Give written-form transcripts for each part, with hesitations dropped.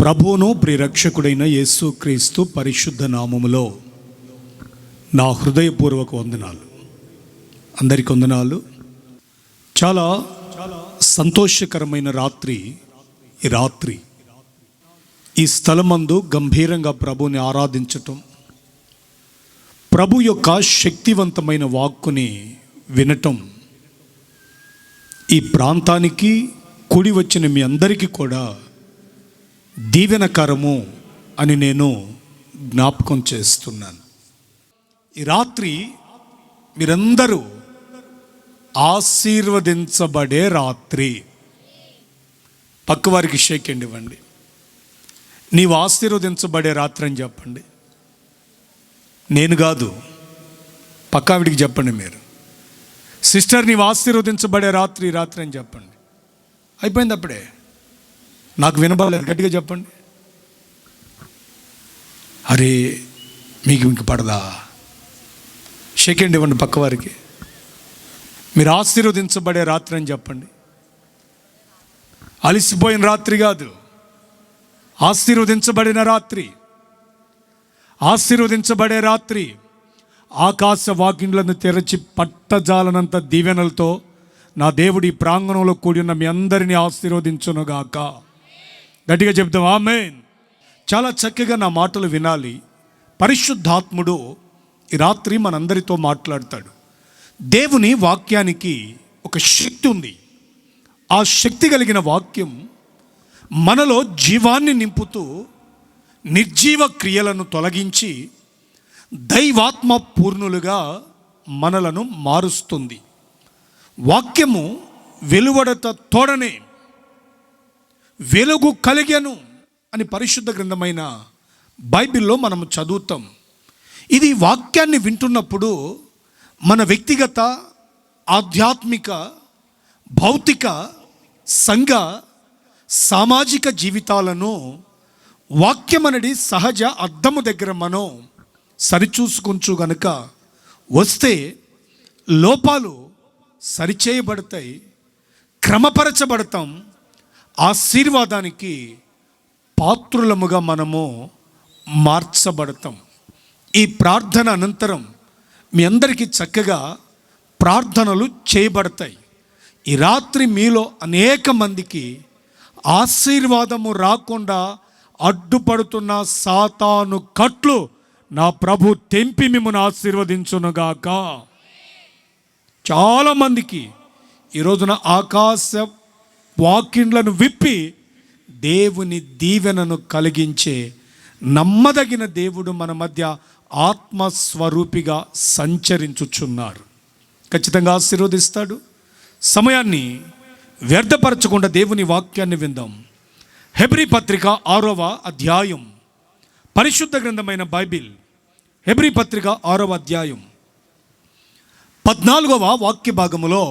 ప్రభువును ప్రియరక్షకుడైన యేసుక్రీస్తు పరిశుద్ధ నామములో నా హృదయపూర్వక వందనాలు. అందరికి వందనాలు. చాలా సంతోషకరమైన రాత్రి ఈ రాత్రి. ఈ స్థలమందు గంభీరంగా ప్రభువుని ఆరాధించటం, ప్రభు యొక్క శక్తివంతమైన వాక్కుని వినటం ఈ ప్రాంతానికి కూడి వచ్చిన మీ అందరికీ కూడా దీవెనకరము అని నేను జ్ఞాపకం చేస్తున్నాను. ఈ రాత్రి మీరందరూ ఆశీర్వదించబడే రాత్రి. పక్కవారికి షేక్ హ్యాండ్ ఇవ్వండి. నీవు ఆశీర్వదించబడే రాత్రి అని చెప్పండి. నేను కాదు, పక్కావిడికి చెప్పండి. మీరు సిస్టర్ నీవు ఆశీర్వదించబడే రాత్రి అని చెప్పండి. అయిపోయింది అప్పుడే. నాకు వినబడలేదు, గట్టిగా చెప్పండి. అరే మీకు ఇంక పడదా? షేక్ హ్యాండ్ ఇవ్వండి పక్కవారికి. మీరు ఆశీర్వదించబడే రాత్రి అని చెప్పండి. అలిసిపోయిన రాత్రి కాదు, ఆశీర్వదించబడిన రాత్రి. ఆశీర్వదించబడే రాత్రి. ఆకాశ వాకిండ్లను తెరచి పట్టజాలనంత దీవెనలతో నా దేవుడి ప్రాంగణంలో కూడి ఉన్న మీ అందరినీ ఆశీర్వదించునుగాక. గట్టిగా చెప్తాం ఆమేన్. చాలా చక్కగా నా మాటలు వినాలి. పరిశుద్ధాత్ముడు ఈ రాత్రి మనందరితో మాట్లాడతాడు. దేవుని వాక్యానికి ఒక శక్తి ఉంది. ఆ శక్తి కలిగిన వాక్యం మనలో జీవాన్ని నింపుతూ నిర్జీవ క్రియలను తొలగించి దైవాత్మ పూర్ణులుగా మనలను మారుస్తుంది. వాక్యము వెలువడత తోడనే వెలుగు కలిగెను అని పరిశుద్ధ గ్రంథమైన బైబిల్లో మనము చదువుతాం. ఇది వాక్యాన్ని వింటున్నప్పుడు మన వ్యక్తిగత, ఆధ్యాత్మిక, భౌతిక, సంఘ, సామాజిక జీవితాలను వాక్యం అనేది సహజ అద్దము దగ్గర మనం సరిచూసుకుంటూ గనుక వస్తే లోపాలు సరిచేయబడతాయి, క్రమపరచబడతాం, ఆశీర్వాదానికి పాత్రులముగా మనము మార్చబడతాం. ఈ ప్రార్థన అనంతరం మీ అందరికీ చక్కగా ప్రార్థనలు చేయబడతాయి. ఈ రాత్రి మీలో అనేక మందికి ఆశీర్వాదము రాకుండా అడ్డుపడుతున్న సాతాను కట్లు నా ప్రభు తెంపి మిమ్మల్ని ఆశీర్వదించునుగాక. చాలామందికి ఈ రోజున ఆకాశ వాకిండ్లను విప్పి దేవుని దీవెనను కలిగించే నమ్మదగిన దేవుడు మన మధ్య ఆత్మస్వరూపిగా సంచరించుచున్నారు. ఖచ్చితంగా ఆశీర్వదిస్తాడు. సమయాన్ని వ్యర్థపరచకుండా దేవుని వాక్యాన్ని విందాం. హెబ్రీ పత్రిక 6వ అధ్యాయం, పరిశుద్ధ గ్రంథమైన బైబిల్. హెబ్రీ పత్రిక 6వ అధ్యాయం 14వ వాక్య భాగములో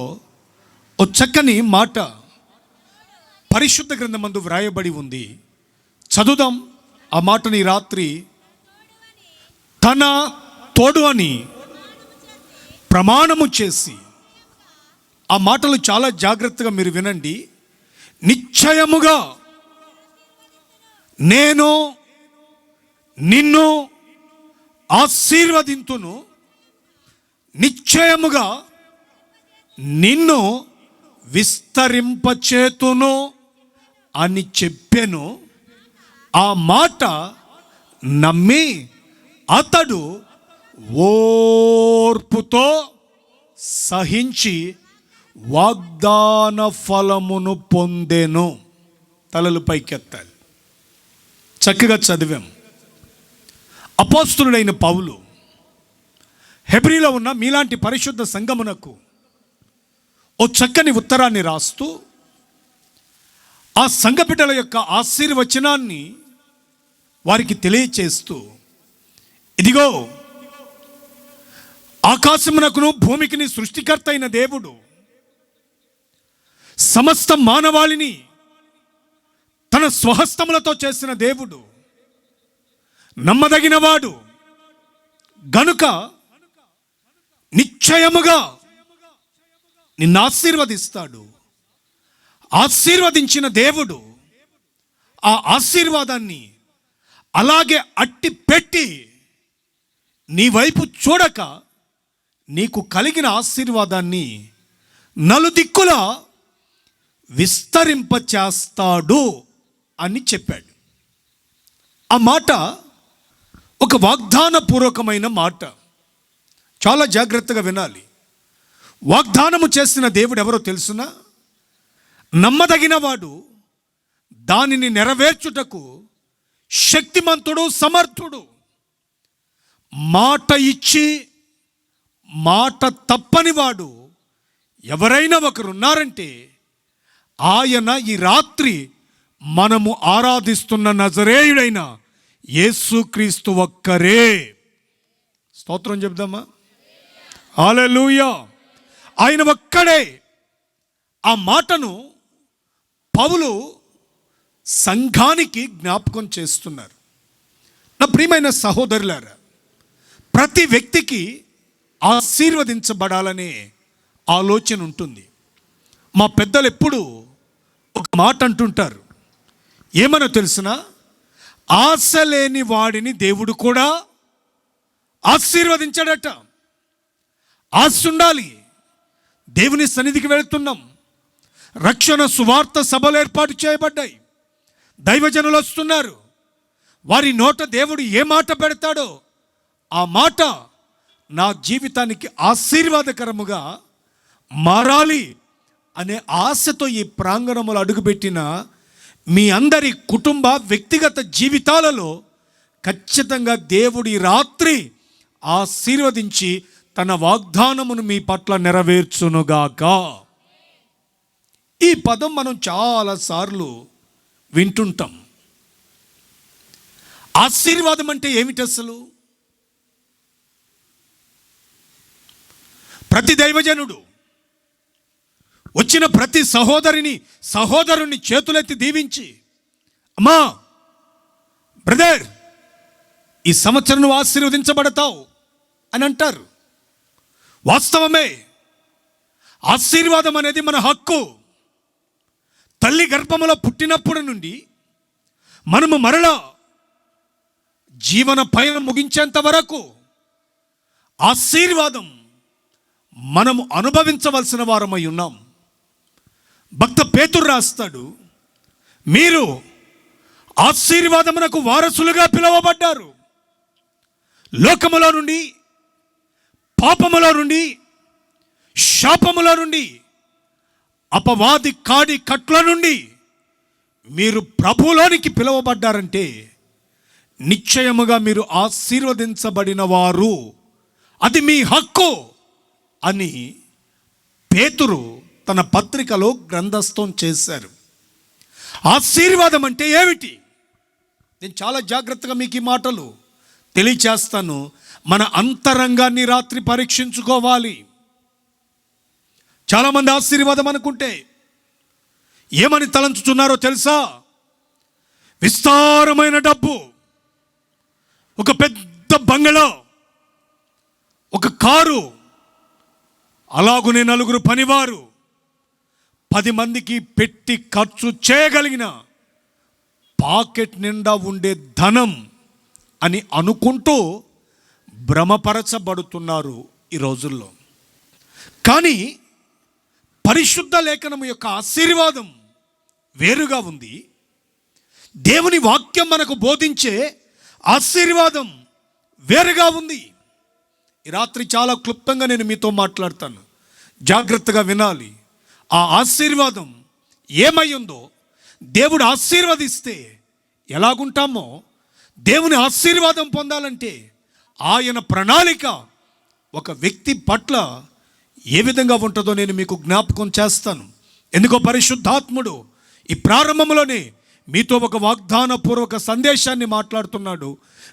ఓ చక్కని మాట పరిశుద్ధ గ్రంథమందు వ్రాయబడి ఉంది. చదువుదాం ఆ మాటని. రాత్రి తన తోడు అని ప్రమాణము చేసి, ఆ మాటలు చాలా జాగ్రత్తగా మీరు వినండి. నిశ్చయముగా నేను నిన్ను ఆశీర్వదింతును, నిశ్చయముగా నిన్ను విస్తరింపచేతును అని చెప్పెను. ఆ మాట నమ్మి అతడు ఓర్పుతో సహించి వాగ్దాన ఫలమును పొందెను. తలలు పైకెత్తాలి. చక్కగా చదివాం. అపోస్తలుడైన పౌలు హెబ్రీలో ఉన్న మీలాంటి పరిశుద్ధ సంఘమునకు ఓ చక్కని ఉత్తరాన్ని రాస్తూ ఆ సంఘ బిడ్డల యొక్క ఆశీర్వచనాన్ని వారికి తెలియచేస్తూ, ఇదిగో ఆకాశమునకును భూమికిని సృష్టికర్త అయిన దేవుడు, సమస్త మానవాళిని తన స్వహస్తములతో చేసిన దేవుడు, నమ్మదగినవాడు గనుక నిశ్చయముగా నిన్ను ఆశీర్వదిస్తాడు. ఆశీర్వదించిన దేవుడు ఆ ఆశీర్వాదాన్ని అలాగే అట్టి పెట్టి నీ వైపు చూడక నీకు కలిగిన ఆశీర్వాదాన్ని నలుదిక్కులా విస్తరింపచేస్తాడు అని చెప్పాడు. ఆ మాట ఒక వాగ్దానపూర్వకమైన మాట. చాలా జాగ్రత్తగా వినాలి. వాగ్దానము చేసిన దేవుడు ఎవరో తెలుసునా? నమ్మదగిన వాడు, దానిని నెరవేర్చుటకు శక్తిమంతుడు, సమర్థుడు. మాట ఇచ్చి మాట తప్పని వాడు ఎవరైనా ఒకరున్నారంటే ఆయన ఈ రాత్రి మనము ఆరాధిస్తున్న నజరేయుడైన యేసుక్రీస్తు ఒక్కరే. స్తోత్రం చెప్దామా? హల్లెలూయా. ఆయన ఒక్కడే. ఆ మాటను పౌలు సంఘానికి జ్ఞాపకం చేస్తున్నారు. నా ప్రియమైన సహోదరులారా, ప్రతి వ్యక్తికి ఆశీర్వదించబడాలనే ఆలోచన ఉంటుంది. మా పెద్దలు ఎప్పుడు ఒక మాట అంటుంటారు. ఏమనో తెలుసునా? ఆశ లేని వాడిని దేవుడు కూడా ఆశీర్వదించాడట. ఆశ ఉండాలి. దేవుని సన్నిధికి వెళుతున్నాం. రక్షణ సువార్త సభలు ఏర్పాటు చేయబడ్డాయి. దైవజనులు వస్తున్నారు. వారి నోట దేవుడు ఏ మాట పెడతాడో ఆ మాట నా జీవితానికి ఆశీర్వాదకరముగా మారాలి అనే ఆశతో ఈ ప్రాంగణములు అడుగుపెట్టిన మీ అందరి కుటుంబ వ్యక్తిగత జీవితాలలో ఖచ్చితంగా దేవుడి రాత్రి ఆశీర్వదించి తన వాగ్దానమును మీ పట్ల నెరవేర్చునుగాక. ఈ పదం మనం చాలాసార్లు వింటుంటాం. ఆశీర్వాదం అంటే ఏమిటి అసలు? ప్రతి దైవజనుడు వచ్చిన ప్రతి సహోదరుని చేతులెత్తి దీవించి, అమ్మా బ్రదర్, ఈ సంవత్సరం నువ్వు ఆశీర్వదించబడతావు అని అంటారు. వాస్తవమే. ఆశీర్వాదం అనేది మన హక్కు. తల్లి గర్భములో పుట్టినప్పటి నుండి మనము మరలా జీవన పయనం ముగించేంత వరకు ఆశీర్వాదం మనము అనుభవించవలసిన వారమై ఉన్నాం. భక్త పేతురు రాస్తాడు, మీరు ఆశీర్వాదమునకు వారసులుగా పిలువబడ్డారు. లోకములో నుండి, పాపములో నుండి, శాపములో నుండి, అపవాది కాడి కట్ల నుండి మీరు ప్రభువులోనికి పిలువబడ్డారంటే నిశ్చయముగా మీరు ఆశీర్వదించబడిన వారు, అది మీ హక్కు అని పేతురు తన పత్రికలో గ్రంథస్థం చేశారు. ఆశీర్వాదం అంటే ఏమిటి? నేను చాలా జాగ్రత్తగా మీకు ఈ మాటలు తెలియచేస్తాను. మన అంతరంగాన్ని రాత్రి పరీక్షించుకోవాలి. చాలామంది ఆశీర్వాదం అనుకుంటే ఏమని తలంచుతున్నారో తెలుసా? విస్తారమైన డబ్బు, ఒక పెద్ద బంగళా, ఒక కారు, అలాగునే నలుగురు పనివారు, 10 మందికి పెట్టి ఖర్చు చేయగలిగిన పాకెట్ నిండా ఉండే ధనం అని అనుకుంటూ భ్రమపరచబడుతున్నారు ఈ రోజుల్లో. కానీ పరిశుద్ధ లేఖనము యొక్క ఆశీర్వాదం వేరుగా ఉంది. దేవుని వాక్యం మనకు బోధించే ఆశీర్వాదం వేరుగా ఉంది. ఈ రాత్రి చాలా క్లుప్తంగా నేను మీతో మాట్లాడతాను. జాగ్రత్తగా వినాలి. ఆ ఆశీర్వాదం ఏమై ఉందో, దేవుడు ఆశీర్వదిస్తే ఎలాగుంటామో, దేవుని ఆశీర్వాదం పొందాలంటే ఆయన ప్రణాళిక ఒక వ్యక్తి పట్ల ఏ విధంగా ఉంటుందో నేను మీకు జ్ఞాపకం చేస్తాను. ఎందుకో పరిశుద్ధాత్ముడు ఈ ప్రారంభంలోనే మీతో ఒక వాగ్దానపూర్వక సందేశాన్ని మాట్లాడుతున్నాడు.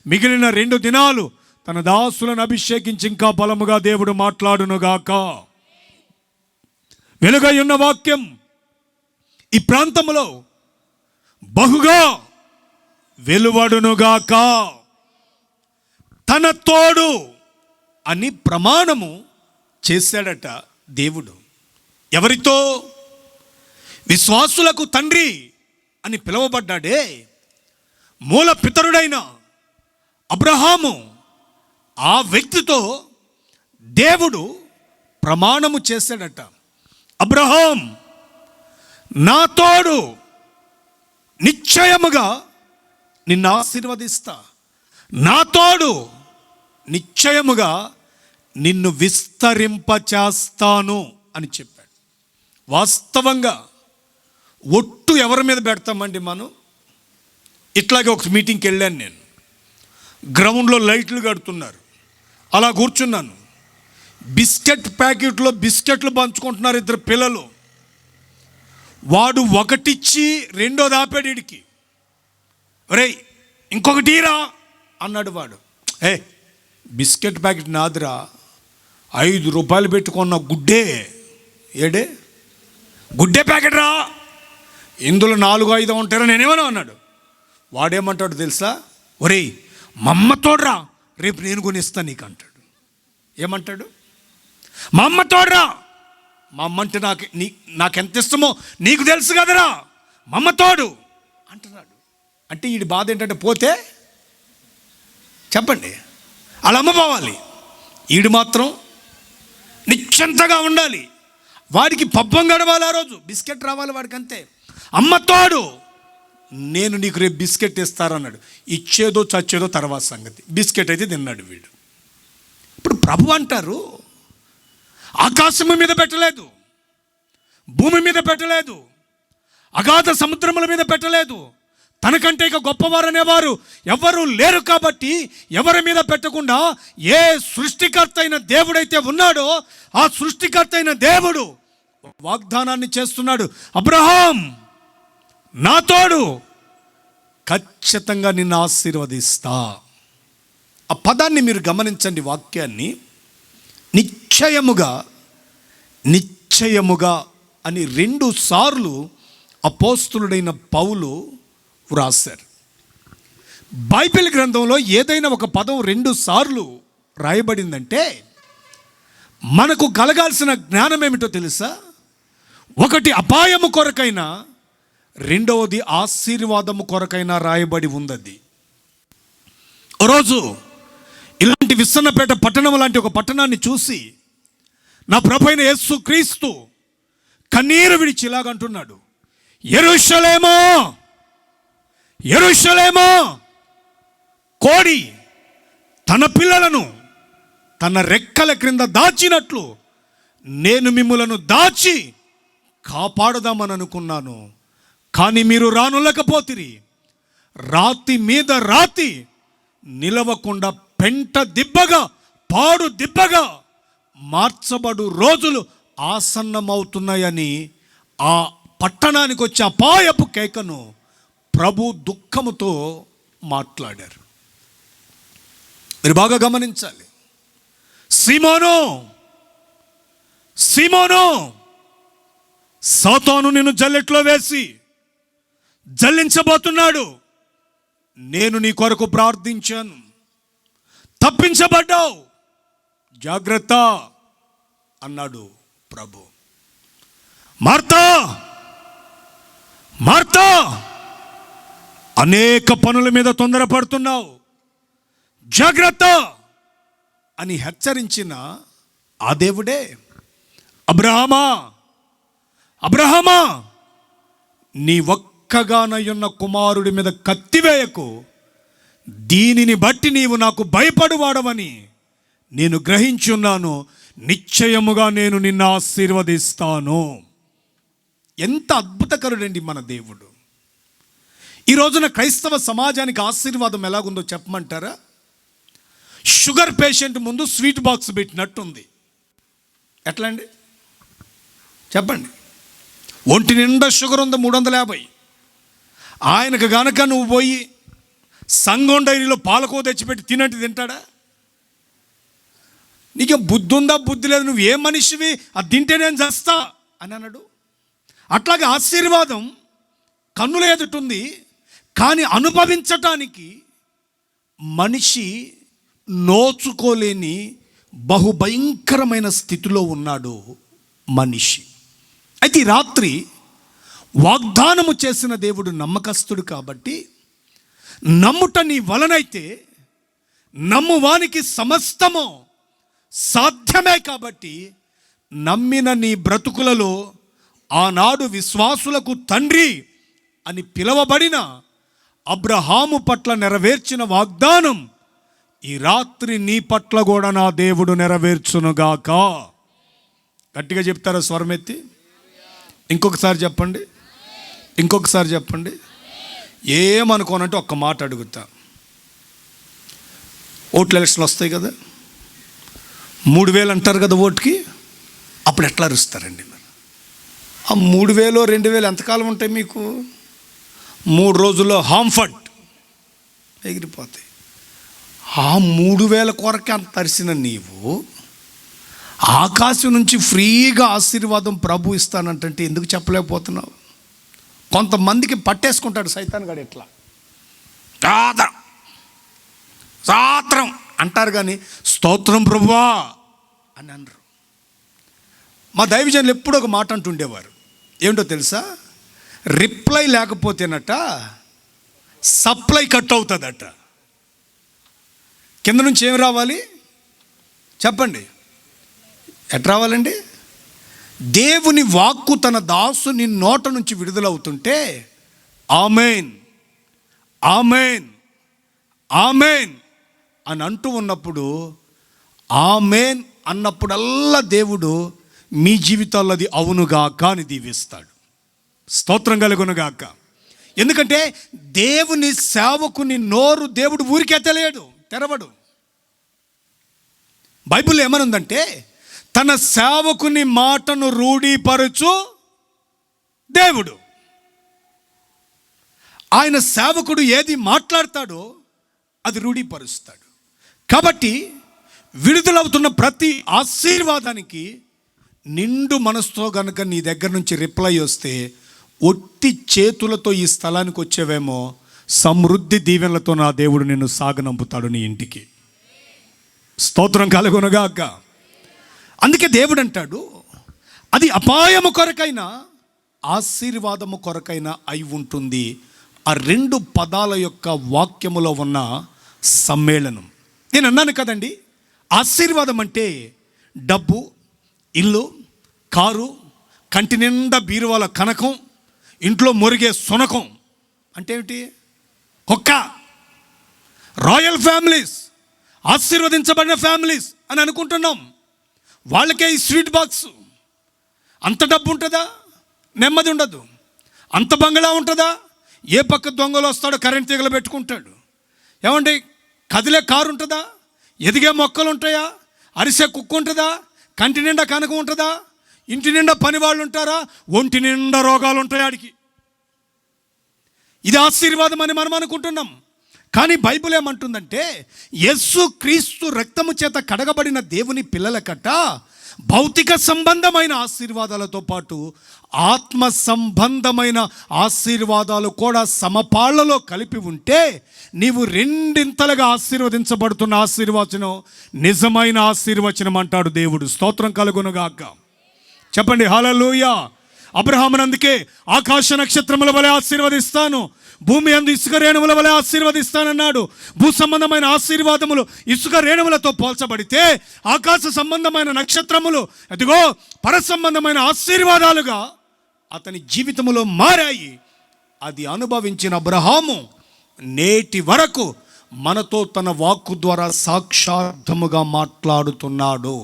మిగిలిన 2 దినాలు తన దాసులను అభిషేకించి ఇంకా బలముగా దేవుడు మాట్లాడునుగాక. వెలుగై ఉన్న వాక్యం ఈ ప్రాంతంలో బహుగా వెలువడునుగాక. తన తోడు అని ప్రమాణము చేశాడట దేవుడు. ఎవరితో? విశ్వాసులకు తండ్రి అని పిలువబడ్డాడే మూల పితరుడైన అబ్రహాము, ఆ వ్యక్తితో దేవుడు ప్రమాణము చేశాడట. అబ్రహాం, నా తోడు నిశ్చయముగా నిన్ను ఆశీర్వదిస్తా, నా తోడు నిశ్చయముగా నిన్ను విస్తరింపచేస్తాను అని చెప్పాడు. వాస్తవంగా ఒట్టు ఎవరి మీద పెడతామండి మనం? ఇట్లాగే ఒక మీటింగ్కి వెళ్ళాను నేను. గ్రౌండ్లో లైట్లు కడుతున్నారు, అలా కూర్చున్నాను. బిస్కెట్ ప్యాకెట్లో బిస్కెట్లు పంచుకుంటున్నారు ఇద్దరు పిల్లలు. వాడు ఒకటిచ్చి రెండోది ఆపాడు. వీడికి, ఒరేయ్ ఇంకొకటి రా అన్నాడు వాడు. బిస్కెట్ ప్యాకెట్ నాదిరా, 5 రూపాయలు పెట్టుకున్న గుడ్డే, ఏడే గుడ్డే ప్యాకెట్ రా, ఇందులో 4-5 ఉంటారా నేనేమన్నా అన్నాడు. వాడేమంటాడు తెలుసా? ఒరేయ్ మా అమ్మ తోడ్రా, రేపు నేను కొనిస్తాను నీకు అంటాడు. ఏమంటాడు? మా అమ్మ తోడ్రా, మా అమ్మ అంటే నాకెంత ఇష్టమో నీకు తెలుసు కదరా, మా అమ్మ తోడు అంటున్నాడు. అంటే వీడి బాధ ఏంటంటే, పోతే చెప్పండి అలా అమ్మ పోవాలి, వీడు మాత్రం నిశ్చింతగా ఉండాలి. వాడికి పబ్బం గడవాలి, ఆ రోజు బిస్కెట్ రావాలి వాడికి, అంతే. అమ్మ తోడు, నేను నీకు రేపు బిస్కెట్ ఇస్తారన్నాడు. ఇచ్చేదో చచ్చేదో తర్వాత సంగతి, బిస్కెట్ అయితే తిన్నాడు వీడు. ఇప్పుడు ప్రభు అంటారు, ఆకాశము మీద పెట్టలేదు, భూమి మీద పెట్టలేదు, అగాధ సముద్రముల మీద పెట్టలేదు, తనకంటే ఇక గొప్పవారు అనేవారు ఎవరు లేరు. కాబట్టి ఎవరి మీద పెట్టకుండా ఏ సృష్టికర్త అయిన దేవుడైతే ఉన్నాడో ఆ సృష్టికర్త అయిన దేవుడు వాగ్దానాన్ని చేస్తున్నాడు. అబ్రహాం, నా తోడు, ఖచ్చితంగా నిన్ను ఆశీర్వదిస్తా. ఆ పదాన్ని మీరు గమనించండి, వాక్యాన్ని. నిశ్చయముగా, నిశ్చయముగా అని 2 సార్లు అపోస్తులుడైన పౌలు వ్రాశారు. బైబిల్ గ్రంథంలో ఏదైనా ఒక పదం 2 సార్లు రాయబడిందంటే మనకు కలగాల్సిన జ్ఞానం ఏమిటో తెలుసా? ఒకటి అపాయము కొరకైనా, రెండవది ఆశీర్వాదము కొరకైనా రాయబడి ఉంది. రోజు ఇలాంటి విస్సన్నపేట పట్టణం లాంటి ఒక పట్టణాన్ని చూసి నా ప్రభువైన యేసు క్రీస్తు కన్నీరు విడిచి ఇలాగంటున్నాడు, యెరూషలేమో యెరూషలేమో, కోడి తన పిల్లలను తన రెక్కల క్రింద దాచినట్లు నేను మిమ్ములను దాచి కాపాడదామని అనుకున్నాను, కానీ మీరు రానులకపోతిరి. రాతి మీద రాతి నిలవకుండా పెంట దిబ్బగా, పాడు దిబ్బగా మార్చబడు రోజులు ఆసన్నమవుతున్నాయని ఆ పట్టణానికి వచ్చే అపాయపు కేకను ప్రభు దుఃఖముతో మాట్లాడారు. మీరు బాగా గమనించాలి. సీమోను, సీమోను, సాతాను నిన్ను జల్లెట్లో వేసి జల్లించబోతున్నాడు. నేను నీ కొరకు ప్రార్థించాను, తప్పించబడ్డావు, జాగ్రత్త అన్నాడు ప్రభు. మార్తా, మార్తా, అనేక పనుల మీద తొందరపడుతున్నావు, జాగ్రత్త అని హెచ్చరించిన ఆ దేవుడే, అబ్రహామా, అబ్రహామా, నీ ఒక్కగానయున్న కుమారుడి మీద కత్తివేయకు, దీనిని బట్టి నీవు నాకు భయపడువాడవని నేను గ్రహించున్నాను, నిశ్చయముగా నేను నిన్ను ఆశీర్వదిస్తాను. ఎంత అద్భుతకరుడండి మన దేవుడు. ఈ రోజున క్రైస్తవ సమాజానికి ఆశీర్వాదం ఎలాగుందో చెప్పమంటారా? షుగర్ పేషెంట్ ముందు స్వీట్ బాక్స్ పెట్టినట్టుంది. ఎట్లా అండి చెప్పండి? ఒంటి నిండా షుగర్ ఉంది, 350. ఆయనకు గనక నువ్వు పోయి సంగం డైరీలో పాలకో తెచ్చిపెట్టి తినంటే తింటాడా? నీకు బుద్ధి ఉందా, బుద్ధి లేదు, నువ్వు ఏ మనిషివి, అది తింటే నేను చేస్తా అని అన్నాడు. అట్లాగే ఆశీర్వాదం కన్నుల ఎదుటుంది, కానీ అనుభవించటానికి మనిషి నోచుకోలేని బహుభయంకరమైన స్థితిలో ఉన్నాడు మనిషి. అయితే ఈ రాత్రి వాగ్దానము చేసిన దేవుడు నమ్మకస్తుడు కాబట్టి, నమ్ముట నీ వలనైతే నమ్మువానికి సమస్తము సాధ్యమే కాబట్టి, నమ్మిన నీ బ్రతుకులలో ఆనాడు విశ్వాసులకు తండ్రి అని పిలువబడిన అబ్రహాము పట్ల నెరవేర్చిన వాగ్దానం ఈ రాత్రి నీ పట్ల కూడా నా దేవుడు నెరవేర్చునుగాక. గట్టిగా చెప్తారా స్వరమెత్తి? ఇంకొకసారి చెప్పండి, ఇంకొకసారి చెప్పండి. ఏమనుకోనంటే ఒక్క మాట అడుగుతా. ఓట్ల ఎలక్షన్లు వస్తాయి కదా, 3,000 అంటారు కదా ఓటుకి. అప్పుడు ఎట్లా అరుస్తారండి మరి? ఆ 3,000 2,000 ఎంతకాలం ఉంటాయి మీకు? 3 రోజుల్లో హాంఫర్ట్ ఎగిరిపోతాయి. ఆ 3,000 కొరకే అంత తరిసిన నీవు ఆకాశం నుంచి ఫ్రీగా ఆశీర్వాదం ప్రభు ఇస్తానంటే ఎందుకు చెప్పలేకపోతున్నావు? కొంతమందికి పట్టేసుకుంటాడు సైతాన్ గాడు. ఎట్లా సాత్రం అంటారు కానీ స్తోత్రం ప్రభువా అని అనరు. మా దైవజనులు ఎప్పుడు ఒక మాట అంటుండేవారు, ఏమిటో తెలుసా? రిప్లై లేకపోతేనట సప్లై కట్ అవుతుందట. కింద నుంచి ఏం రావాలి చెప్పండి? ఎట్ రావాలండి? దేవుని వాక్కు తన దాసుని నోట నుంచి విడుదలవుతుంటే ఆమేన్ ఆమేన్ ఆమేన్ అని అంటూ ఉన్నప్పుడు, ఆమేన్ అన్నప్పుడల్లా దేవుడు మీ జీవితాల్లో అది అవునుగాక అని దీవిస్తాడు. స్తోత్రం కలుగునుగాక. ఎందుకంటే దేవుని సేవకుని నోరు దేవుడు ఊరికే తెరవడు. బైబిల్లో ఏమనుందంటే, తన సేవకుని మాటను రూఢీపరచు దేవుడు. ఆయన సేవకుడు ఏది మాట్లాడతాడో అది రూఢీపరుస్తాడు. కాబట్టి విడుదలవుతున్న ప్రతి ఆశీర్వాదానికి నిండు మనసుతో గనుక నీ దగ్గర నుంచి రిప్లై వస్తే, ఒట్టి చేతులతో ఈ స్థలానికి వచ్చేవేమో, సమృద్ధి దీవెనలతో నా దేవుడు నిన్ను సాగనంపుతాడు నీ ఇంటికి. స్తోత్రం కలుగునుగాక. అందుకే దేవుడు అంటాడు, అది అపాయము కొరకైనా ఆశీర్వాదము కొరకైనా అయి ఉంటుంది. ఆ 2 పదాల యొక్క వాక్యములో ఉన్న సమ్మేళనం. నేను అన్నాను కదండి, ఆశీర్వాదం అంటే డబ్బు, ఇల్లు, కారు, కంటి నిండా బీరువాల కనకం, ఇంట్లో మురిగే సునకం. అంటే ఏమిటి? ఒక్క రాయల్ ఫ్యామిలీస్, ఆశీర్వదించబడిన ఫ్యామిలీస్ అని అనుకుంటున్నాం. వాళ్ళకే ఈ స్వీట్ బాక్స్. అంత డబ్బు ఉంటుందా? నెమ్మది ఉండదు. అంత బంగ్లా ఉంటుందా? ఏ పక్క దొంగలు వస్తాడో కరెంట్ తీగలు పెట్టుకుంటాడు. ఏమండి, కదిలే కారు ఉంటుందా? ఎదిగే మొక్కలు ఉంటాయా? అరిసే కుక్క ఉంటుందా? కంటి నిండా కనకం ఉంటుందా? ఇంటి నిండా పని వాళ్ళు ఉంటారా? ఒంటి నిండా రోగాలు ఉంటాయి ఆడికి. ఇది ఆశీర్వాదం అని మనం అనుకుంటున్నాం. కానీ బైబిల్ ఏమంటుందంటే, యేసు క్రీస్తు రక్తము చేత కడగబడిన దేవుని పిల్లలకట భౌతిక సంబంధమైన ఆశీర్వాదాలతో పాటు ఆత్మ సంబంధమైన ఆశీర్వాదాలు కూడా సమపాళ్లలో కలిపి ఉంటే, నీవు 2 ఆశీర్వదించబడుతున్న ఆశీర్వచనం నిజమైన ఆశీర్వచనం అంటాడు దేవుడు. స్తోత్రం కలుగునుగాక. చెప్పండి హల్లెలూయా. అబ్రహామును అందుకే ఆకాశ నక్షత్రముల వలె ఆశీర్వదిస్తాను, భూమి అందు ఇసుక రేణువుల వలె ఆశీర్వదిస్తానన్నాడు. భూ సంబంధమైన ఆశీర్వాదములు ఇసుక రేణువులతో పోల్చబడితే, ఆకాశ సంబంధమైన నక్షత్రములు అదిగో పర సంబంధమైన ఆశీర్వాదాలుగా అతని జీవితంలో మారాయి. అది అనుభవించిన అబ్రహాము నేటి వరకు మనతో తన వాక్కు ద్వారా సాక్షార్థముగా మాట్లాడుతున్నాడు.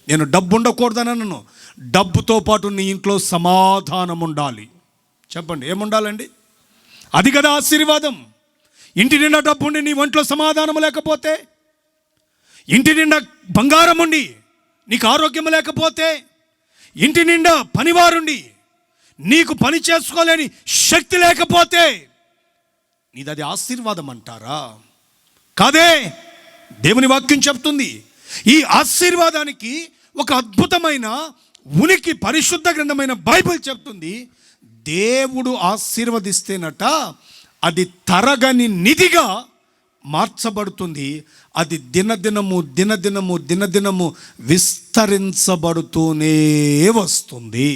నేను డబ్బు ఉండకూడదనను, డబ్బుతో పాటు నీ ఇంట్లో సమాధానం ఉండాలి. చెప్పండి, ఏముండాలండి? అది కదా ఆశీర్వాదం. ఇంటి నిండా డబ్బు ఉండి నీ ఒంట్లో సమాధానం లేకపోతే, ఇంటి నిండా బంగారం ఉండి నీకు ఆరోగ్యం లేకపోతే, ఇంటి నిండా పనివారుండి నీకు పని చేసుకోలేని శక్తి లేకపోతే, నీది ఆశీర్వాదం అంటారా? కాదే. దేవుని వాక్యం చెప్తుంది, ఈ ఆశీర్వాదానికి ఒక అద్భుతమైన ఉనికి పరిశుద్ధ గ్రంథమైన బైబిల్ చెప్తుంది. దేవుడు ఆశీర్వదిస్తేనట అది తరగని నిధిగా మార్చబడుతుంది. అది దినదినము విస్తరించబడుతూనే వస్తుంది.